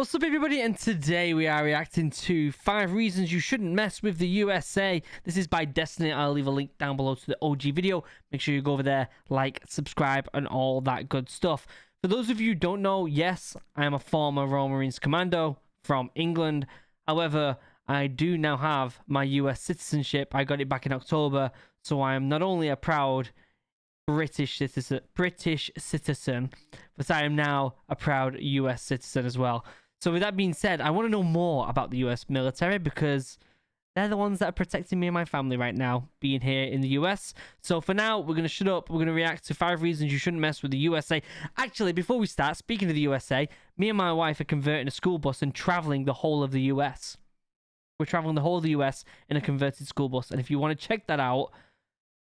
What's up, everybody? And today we are reacting to 5 reasons you shouldn't mess with the USA. This is by Destiny. I'll leave a link down below to the OG video. Make sure you go over there, like, subscribe, and all that good stuff. For those of you who don't know, yes, I am a former Royal Marines commando from England. However, I do now have my US citizenship. I got it back in October, so I am not only a proud British citizen, but I am now a proud US citizen as well. So with that being said, I want to know more about the US military because they're the ones that are protecting me and my family right now, being here in the US. So for now, we're going to shut up. We're going to react to 5 reasons you shouldn't mess with the USA. Actually, before we start, speaking of the USA, me and my wife are converting a school bus and traveling the whole of the US. We're traveling the whole of the US in a converted school bus. And if you want to check that out,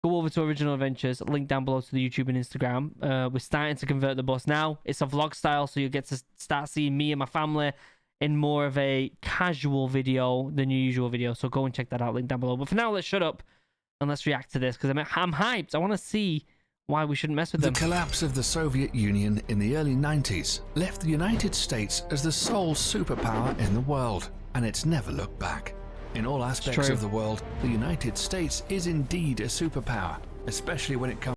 go over to OriginalAdventures, link down below to the YouTube and Instagram. We're starting to convert the bus now. It's a vlog style, so you'll get to start seeing me and my family in more of a casual video than your usual video. So go and check that out, link down below. But for now, let's shut up and let's react to this because I'm hyped. I want to see why we shouldn't mess with them. The collapse of the Soviet Union in the early 90s left the United States as the sole superpower in the world, and it's never looked back. In all aspects of the world, the United States is indeed a superpower, especially when it comes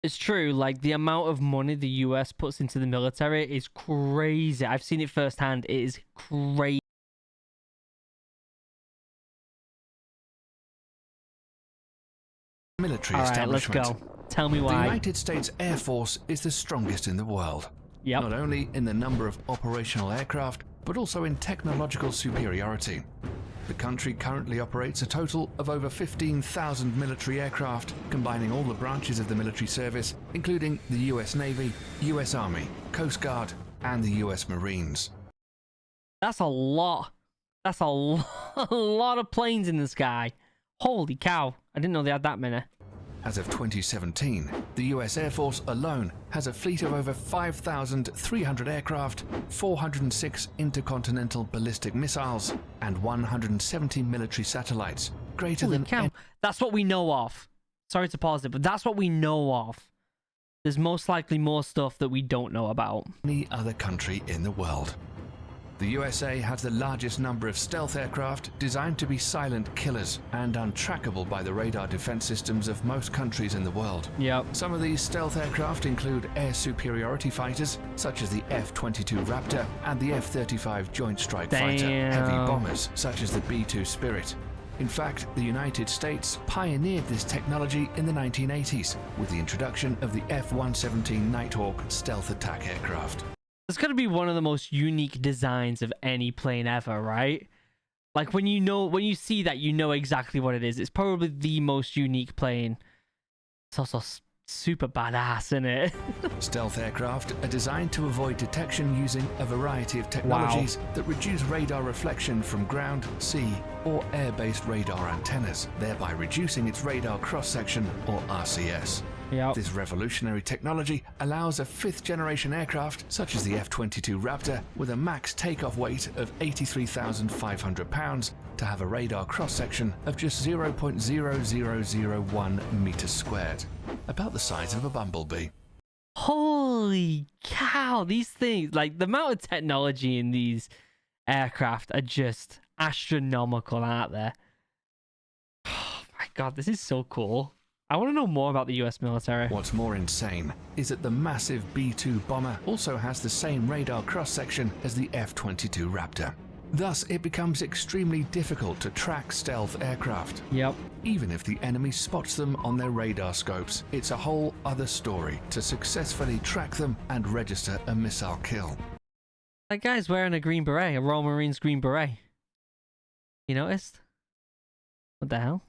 It's true, like the amount of money the US puts into the military is crazy. I've seen it firsthand. It is crazy. military Let's establishment. go. Tell me why. The United States Air Force is the strongest in the world. Yep. Not only in the number of operational aircraft, but also in technological superiority. The country currently operates a total of over 15,000 military aircraft, combining all the branches of the military service, including the US Navy, US Army, Coast Guard, and the US Marines. That's a lot. That's a lot of planes in the sky. Holy cow. I didn't know they had that many. As of 2017, the US Air Force alone has a fleet of over 5,300 aircraft, 406 intercontinental ballistic missiles, and 170 military satellites, greater Holy than cow. That's what we know of. Sorry to pause it, but that's what we know of. There's most likely more stuff that we don't know about. any other country in the world. The USA has the largest number of stealth aircraft designed to be silent killers and untrackable by the radar defense systems of most countries in the world. Yep. Some of these stealth aircraft include air superiority fighters, such as the F-22 Raptor and the F-35 Joint Strike Fighter, heavy bombers, such as the B-2 Spirit. In fact, the United States pioneered this technology in the 1980s with the introduction of the F-117 Nighthawk stealth attack aircraft. It's going to be one of the most unique designs of any plane ever, right? Like when you see that, you know exactly what it is. It's probably the most unique plane. It's also super badass, isn't it? Stealth aircraft are designed to avoid detection using a variety of technologies that reduce radar reflection from ground, sea, or air-based radar antennas, thereby reducing its radar cross-section, or RCS. Yep. This revolutionary technology allows a 5th-generation aircraft, such as the F-22 Raptor, with a max takeoff weight of 83,500 pounds, to have a radar cross-section of just 0.0001 meters squared, about the size of a bumblebee. Holy cow, these things, like the amount of technology in these aircraft are just astronomical, aren't they? Oh my god, this is so cool. I want to know more about the US military. What's more insane is that the massive B-2 bomber also has the same radar cross-section as the F-22 Raptor. Thus, it becomes extremely difficult to track stealth aircraft. Yep. Even if the enemy spots them on their radar scopes, it's a whole other story to successfully track them and register a missile kill. That guy's wearing a green beret, a Royal Marines green beret. You noticed? What the hell?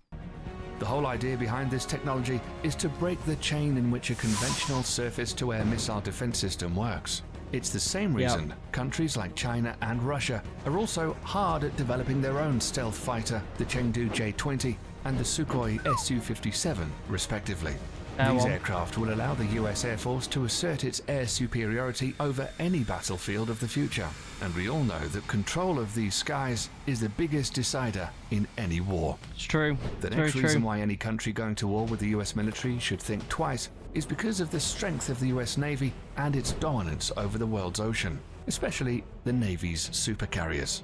The whole idea behind this technology is to break the chain in which a conventional surface-to-air missile defense system works. It's the same reason countries like China and Russia are also hard at developing their own stealth fighter, the Chengdu J-20 and the Sukhoi Su-57, respectively. These aircraft will allow the US Air Force to assert its air superiority over any battlefield of the future. And we all know that control of these skies is the biggest decider in any war. It's true. The next reason why any country going to war with the US military should think twice is because of the strength of the US Navy and its dominance over the world's ocean, especially the Navy's supercarriers.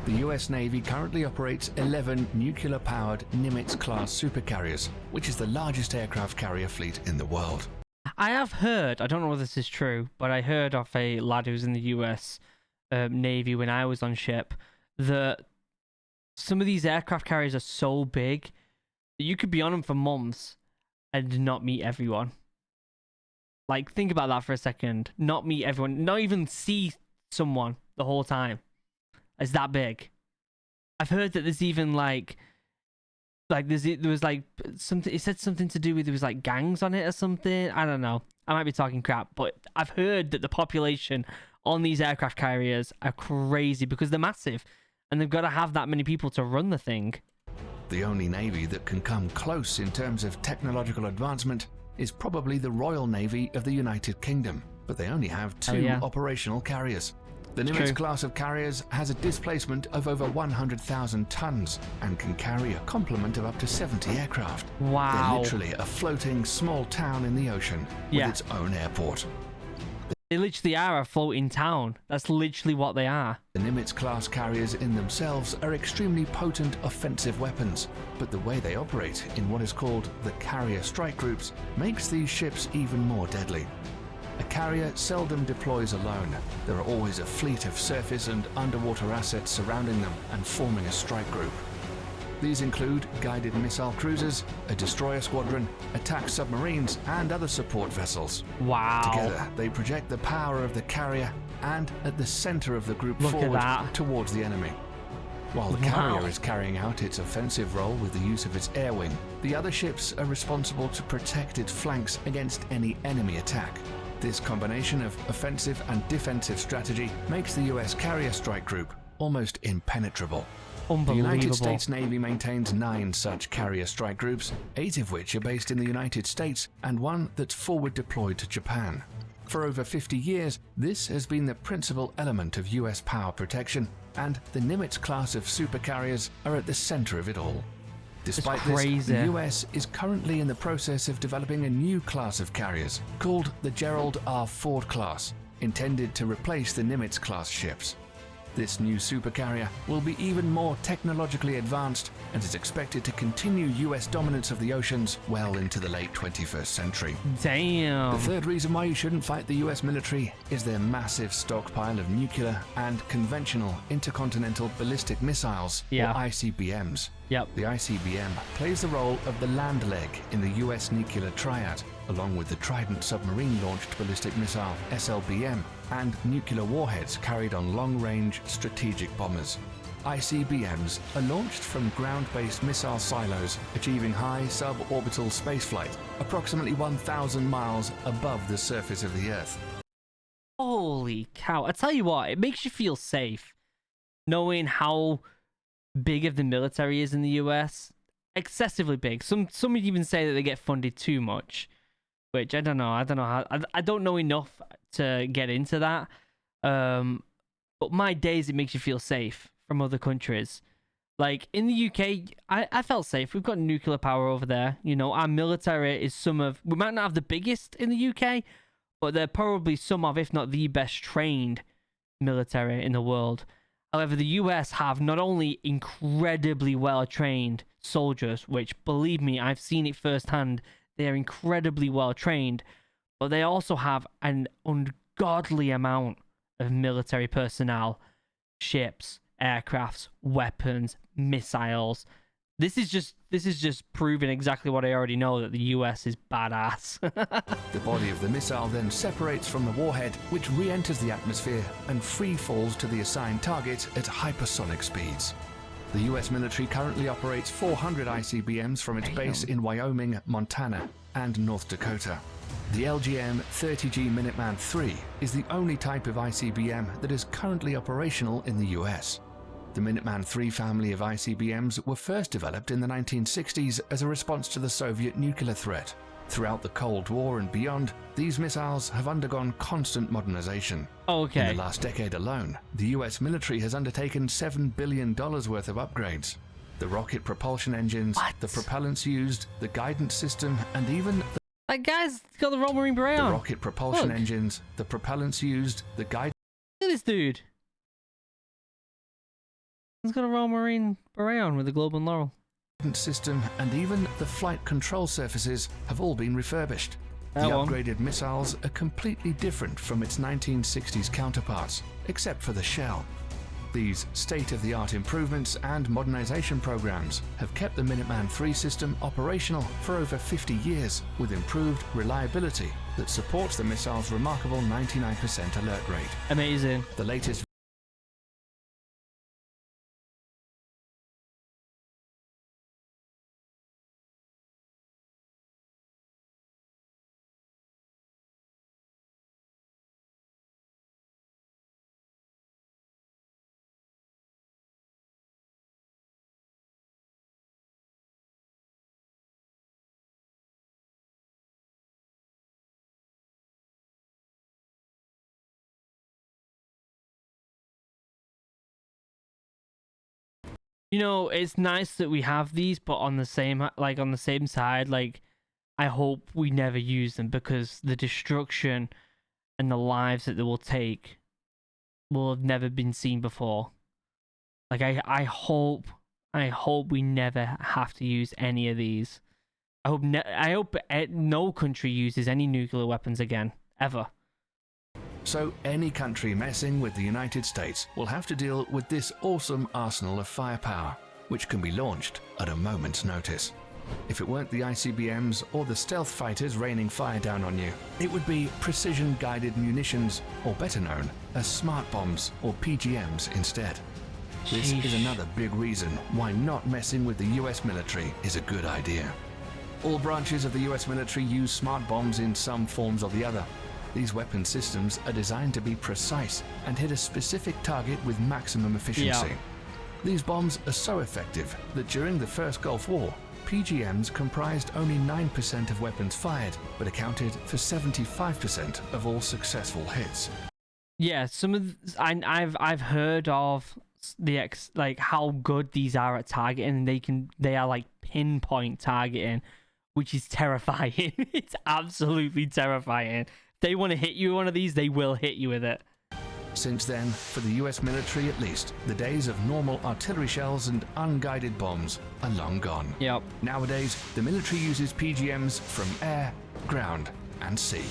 The US Navy currently operates 11 nuclear-powered Nimitz-class supercarriers, which is the largest aircraft carrier fleet in the world. I have heard, I don't know if this is true, but I heard of a lad who's in the US Navy when I was on ship, that some of these aircraft carriers are so big that you could be on them for months and not meet everyone. Like, think about that for a second. Not meet everyone, not even see someone the whole time. It's that big. I've heard that there's even there was like something. It said something to do with there was like gangs on it or something. I don't know. I might be talking crap, but I've heard that the population on these aircraft carriers are crazy because they're massive, and they've got to have that many people to run the thing. The only navy that can come close in terms of technological advancement is probably the Royal Navy of the United Kingdom, but they only have 2 operational carriers. The Nimitz class of carriers has a displacement of over 100,000 tons and can carry a complement of up to 70 aircraft. Wow. They're literally a floating small town in the ocean with its own airport. They literally are a floating town. That's literally what they are. The Nimitz class carriers in themselves are extremely potent offensive weapons, but the way they operate in what is called the carrier strike groups makes these ships even more deadly. A carrier seldom deploys alone. There are always a fleet of surface and underwater assets surrounding them and forming a strike group. These include guided missile cruisers, a destroyer squadron, attack submarines, and other support vessels. Wow. Together, they project the power of the carrier and at the center of the group forward towards the enemy. While the carrier is carrying out its offensive role with the use of its air wing, the other ships are responsible to protect its flanks against any enemy attack. This combination of offensive and defensive strategy makes the US carrier strike group almost impenetrable. The United States Navy maintains 9 such carrier strike groups, 8 of which are based in the United States and 1 that's forward deployed to Japan. For over 50 years, this has been the principal element of US power protection, and the Nimitz class of supercarriers are at the center of it all. Despite this, the US is currently in the process of developing a new class of carriers called the Gerald R. Ford class, intended to replace the Nimitz class ships. This new supercarrier will be even more technologically advanced and is expected to continue US dominance of the oceans well into the late 21st century. Damn. The third reason why you shouldn't fight the US military is their massive stockpile of nuclear and conventional intercontinental ballistic missiles, or ICBMs. The ICBM plays the role of the land leg in the US nuclear triad, along with the Trident submarine-launched ballistic missile, SLBM, and nuclear warheads carried on long-range strategic bombers. ICBMs are launched from ground-based missile silos, achieving high suborbital spaceflight, approximately 1,000 miles above the surface of the Earth. Holy cow. I tell you what, it makes you feel safe, knowing how big of the military is in the US. Excessively big. Some would even say that they get funded too much, which I don't know how. I don't know enough to get into that. But my days, it makes you feel safe from other countries. Like in the UK, I felt safe. We've got nuclear power over there. You know, our military is we might not have the biggest in the UK, but they're probably some of, if not the best trained military in the world. However, the US have not only incredibly well-trained soldiers, which, believe me, I've seen it firsthand, they are incredibly well-trained, but they also have an ungodly amount of military personnel, ships, aircrafts, weapons, missiles. This is just proving exactly what I already know, that the US is badass. The body of the missile then separates from the warhead, which re-enters the atmosphere and free falls to the assigned target at hypersonic speeds. The US military currently operates 400 ICBMs from its base in Wyoming, Montana, and North Dakota. The LGM-30G Minuteman III is the only type of ICBM that is currently operational in the US. The Minuteman III family of ICBMs were first developed in the 1960s as a response to the Soviet nuclear threat. Throughout the Cold War and beyond, these missiles have undergone constant modernization. Okay. In the last decade alone, the US military has undertaken $7 billion worth of upgrades. The rocket propulsion engines, the propellants used, the guidance system, and even that guy's got the Royal Marine Beret on. The rocket propulsion engines, the propellants used, the guidance... Look at this dude. He's got a Royal Marine Beret on with the globe and laurel. System, and even the flight control surfaces have all been refurbished. The upgraded missiles are completely different from its 1960s counterparts, except for the shell. These state-of-the-art improvements and modernization programs have kept the Minuteman III system operational for over 50 years, with improved reliability that supports the missile's remarkable 99% alert rate. Amazing. The latest You know, it's nice that we have these, but on the same side, like, I hope we never use them, because the destruction and the lives that they will take will have never been seen before. Like, I hope we never have to use any of these. I hope no country uses any nuclear weapons again, ever. So any country messing with the United States will have to deal with this awesome arsenal of firepower, which can be launched at a moment's notice. If it weren't the ICBMs or the stealth fighters raining fire down on you, it would be precision-guided munitions, or better known as smart bombs or PGMs instead. This is another big reason why not messing with the US military is a good idea. All branches of the US military use smart bombs in some forms or the other. These weapon systems are designed to be precise and hit a specific target with maximum efficiency. These bombs are so effective that during the First Gulf War, PGMs comprised only 9% of weapons fired, but accounted for 75% of all successful hits. Yeah, I've heard of like how good these are at targeting. They are like pinpoint targeting, which is terrifying. It's absolutely terrifying. They want to hit you with one of these, they will hit you with it. Since then, for the US military at least, the days of normal artillery shells and unguided bombs are long gone. Yep. Nowadays, the military uses PGMs from air, ground, and sea.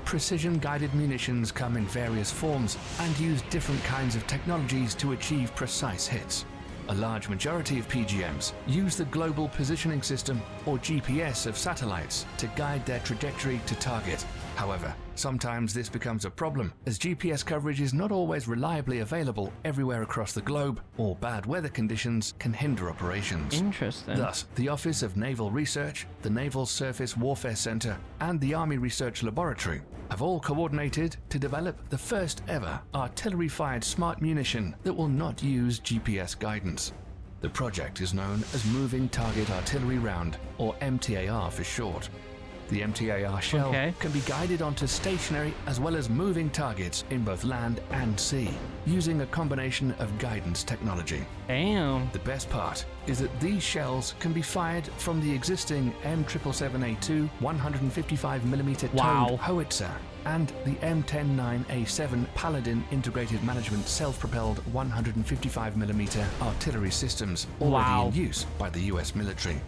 Precision-guided munitions come in various forms and use different kinds of technologies to achieve precise hits. A large majority of PGMs use the Global Positioning System, or GPS, of satellites to guide their trajectory to target. However, sometimes this becomes a problem, as GPS coverage is not always reliably available everywhere across the globe, or bad weather conditions can hinder operations. Interesting. Thus, the Office of Naval Research, the Naval Surface Warfare Center, and the Army Research Laboratory have all coordinated to develop the first ever artillery-fired smart munition that will not use GPS guidance. The project is known as Moving Target Artillery Round, or MTAR for short. The MTAR shell can be guided onto stationary as well as moving targets in both land and sea, using a combination of guidance technology. Damn. The best part is that these shells can be fired from the existing M777A2 155mm towed howitzer and the M109A7 Paladin Integrated Management self-propelled 155mm artillery systems already in use by the US military.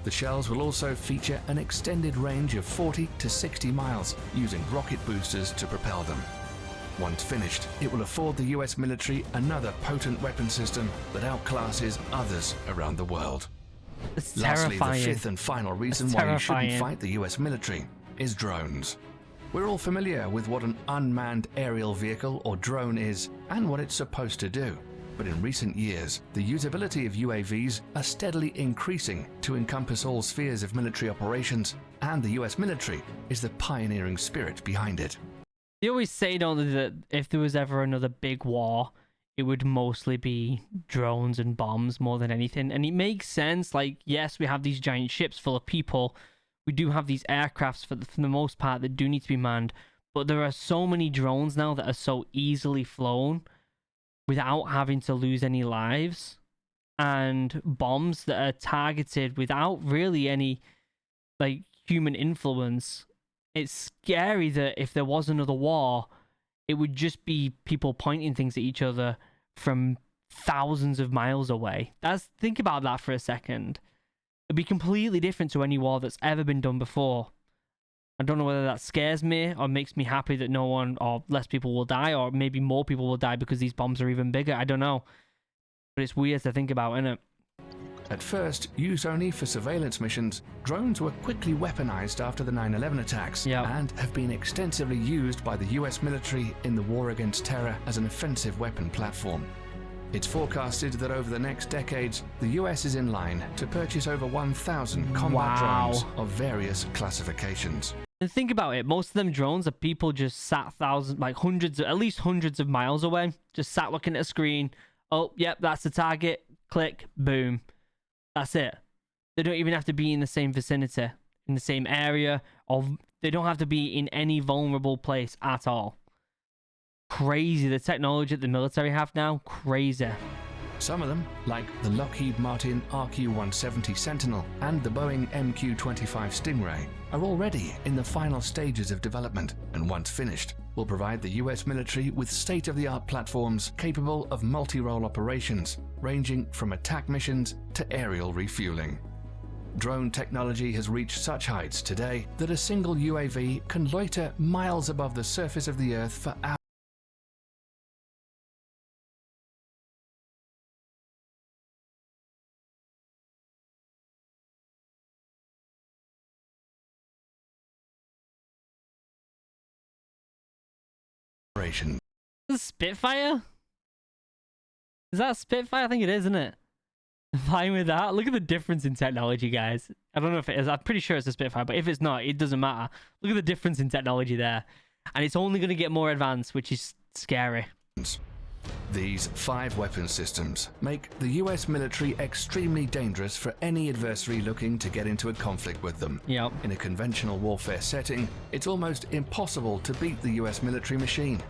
The shells will also feature an extended range of 40 to 60 miles, using rocket boosters to propel them. Once finished, it will afford the US military another potent weapon system that outclasses others around the world. It's Lastly, terrifying. the fifth and final reason why you shouldn't fight the US military is drones. We're all familiar with what an unmanned aerial vehicle or drone is and what it's supposed to do. But in recent years, the usability of UAVs are steadily increasing to encompass all spheres of military operations, and the US military is the pioneering spirit behind it. They always say, don't they, that if there was ever another big war, it would mostly be drones and bombs more than anything. And it makes sense. Like, yes, we have these giant ships full of people we do have these aircrafts for the most part that do need to be manned, but there are so many drones now that are so easily flown without having to lose any lives, and bombs that are targeted without really any like human influence. It's scary that if there was another war, it would just be people pointing things at each other from thousands of miles away. Think about that for a second. It'd be completely different to any war that's ever been done before. I don't know whether that scares me or makes me happy that no one or less people will die, or maybe more people will die because these bombs are even bigger. I don't know. But it's weird to think about, isn't it? At first, used only for surveillance missions, drones were quickly weaponized after the 9/11 attacks and have been extensively used by the US military in the war against terror as an offensive weapon platform. It's forecasted that over the next decades, the US is in line to purchase over 1,000 combat drones of various classifications. And think about it, most of them drones are people just sat at least hundreds of miles away, just sat looking at a screen. Oh, yep, that's the target. Click, boom. That's it. They don't even have to be in the same vicinity, in the same area, or they don't have to be in any vulnerable place at all. Crazy, the technology that the military have now, crazy. Some of them, like the Lockheed Martin RQ-170 Sentinel and the Boeing MQ-25 Stingray, are already in the final stages of development, and once finished, will provide the US military with state-of-the-art platforms capable of multi-role operations, ranging from attack missions to aerial refueling. Drone technology has reached such heights today that a single UAV can loiter miles above the surface of the Earth for hours. The Spitfire? Is that a Spitfire? I think it is, isn't it? Fine with that. Look at the difference in technology, guys. I don't know if it is. I'm pretty sure it's a Spitfire, but if it's not, it doesn't matter. Look at the difference in technology there. And it's only going to get more advanced, which is scary. These 5 weapon systems make the US military extremely dangerous for any adversary looking to get into a conflict with them. Yep. In a conventional warfare setting, it's almost impossible to beat the US military machine.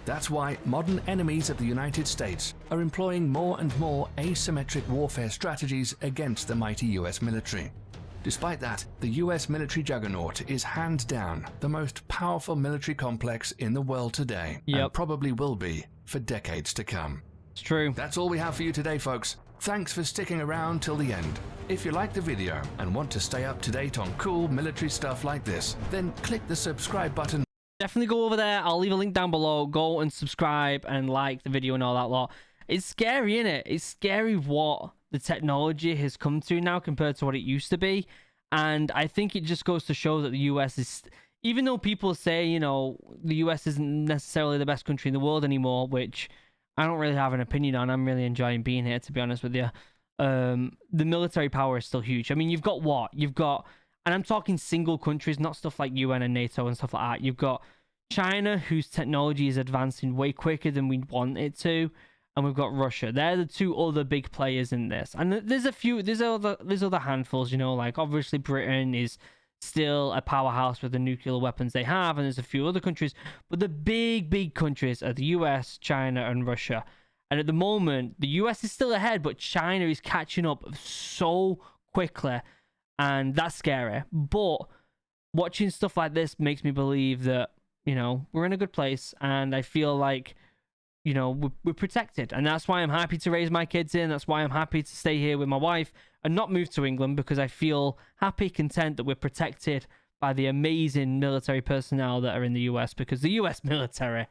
That's why modern enemies of the United States are employing more and more asymmetric warfare strategies against the mighty US military. Despite that, the US military juggernaut is hands down the most powerful military complex in the world today, and probably will be for decades to come. It's true. That's all we have for you today, folks. Thanks for sticking around till the end. If you liked the video and want to stay up to date on cool military stuff like this, then click the subscribe button. Definitely go over there. I'll leave a link down below. Go and subscribe and like the video and all that lot. It's scary, isn't it? It's scary what the technology has come to now compared to what it used to be. And I think it just goes to show that the US is, even though people say, you know, the US isn't necessarily the best country in the world anymore, which I don't really have an opinion on. I'm really enjoying being here, to be honest with you. The military power is still huge. I mean, you've got what? You've got, and I'm talking single countries, not stuff like UN and NATO and stuff like that. You've got China, whose technology is advancing way quicker than we want it to, and we've got Russia. They're the 2 other big players in this. And there's other handfuls, you know, like obviously Britain is still a powerhouse with the nuclear weapons they have, and there's a few other countries, but the big countries are the US, China, and Russia. And at the moment, the US is still ahead, but China is catching up so quickly, and that's scary. But watching stuff like this makes me believe that, you know, we're in a good place, and I feel like, you know, we're protected. And that's why I'm happy to raise my kids in. That's why I'm happy to stay here with my wife and not move to England, because I feel happy, content that we're protected by the amazing military personnel that are in the US, because the US military,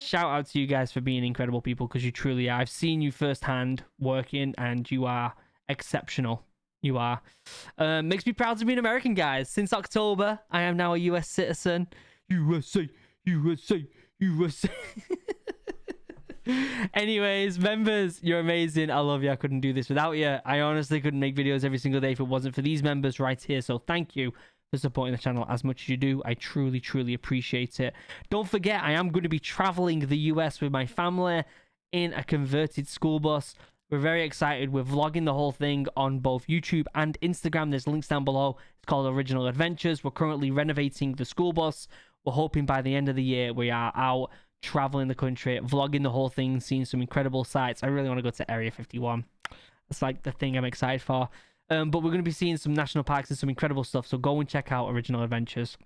shout out to you guys for being incredible people, because you truly are. I've seen you firsthand working, and you are exceptional. You are. Makes me proud to be an American, guys. Since October, I am now a US citizen. USA, USA, USA. Anyways, members, you're amazing. I love you. I couldn't do this without you. I honestly couldn't make videos every single day if it wasn't for these members right here. So thank you for supporting the channel as much as you do. I truly appreciate it. Don't forget, I am going to be traveling the US with my family in a converted school bus. We're very excited. We're vlogging the whole thing on both YouTube and Instagram. There's links down below. It's called Original Adventures. We're currently renovating the school bus. We're hoping by the end of the year we are out traveling the country, vlogging the whole thing, seeing some incredible sights. I really want to go to Area 51. That's like the thing I'm excited for. But we're going to be seeing some national parks and some incredible stuff. So go and check out Original Adventures.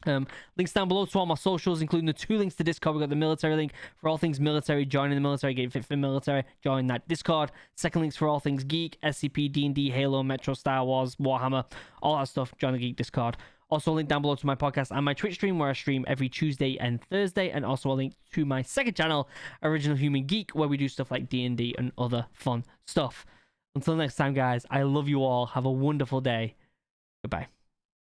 Links down below to all my socials, including the 2 links to Discord. We've got the military link for all things military, joining the military, getting fit for the military, join that Discord. Second links for all things geek, SCP, D&D, Halo, Metro, Star Wars, Warhammer, all that stuff. Join the Geek Discord. Also, a link down below to my podcast and my Twitch stream, where I stream every Tuesday and Thursday, and also a link to my second channel, Original Human Geek, where we do stuff like D&D and other fun stuff. Until next time, guys, I love you all. Have a wonderful day. Goodbye.